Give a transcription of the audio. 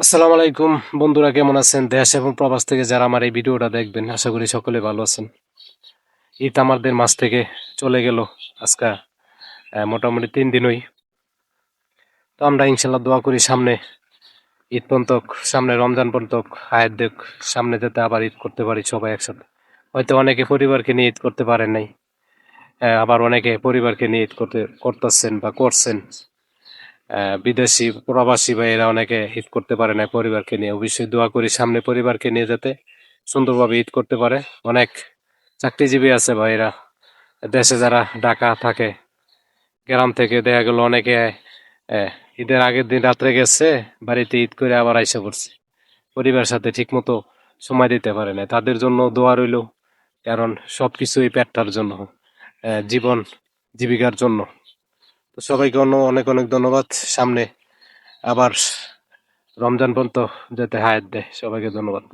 আসসালামু আলাইকুম বন্ধুরা, কেমন আছেন? দেশ এবং প্রবাস থেকে যারা আমার এই ভিডিওটা দেখবেন, আশা করি সকলে ভালো আছেন। ঈদ আমাদের মাঝ থেকে চলে গেল আজকে মোটামুটি 3 দিনই। তো আমরা ইনশাল্লাহ দোয়া করি সামনে ঈদ পর্যন্ত, সামনে রমজান পর্যন্ত হায়াত দেখ, সামনে যাতে আবার ঈদ করতে পারি সবাই একসাথে। হয়তো অনেকে পরিবারকে নিয়ে ঈদ করতে পারেন নাই, আবার অনেকে পরিবারকে নিয়ে ঈদ করতেছেন বা করছেন। বিদেশি প্রবাসী ভাইয়েরা অনেকে ঈদ করতে পারে না পরিবারকে নিয়ে। অবশ্যই দোয়া করি সামনে পরিবারকে নিয়ে যাতে সুন্দরভাবে ঈদ করতে পারে। অনেক চাকরিজীবী আছে ভাইয়েরা, দেশে যারা ঢাকা থাকে, গ্রাম থেকে দেখা গেল অনেকে ঈদের আগের দিন রাত্রে গেছে, বাড়িতে ঈদ করে আবার আইসা পড়ছে, পরিবারের সাথে ঠিক মতো সময় দিতে পারে না। তাদের জন্য দোয়া রইল, কারণ সবকিছুই পেটটার জন্য, জীবন জীবিকার জন্য। তো সবাইকে অনেক অনেক ধন্যবাদ। সামনে আবার রমজান পর্যন্ত যাতে হায়াত দেয়, সবাইকে ধন্যবাদ।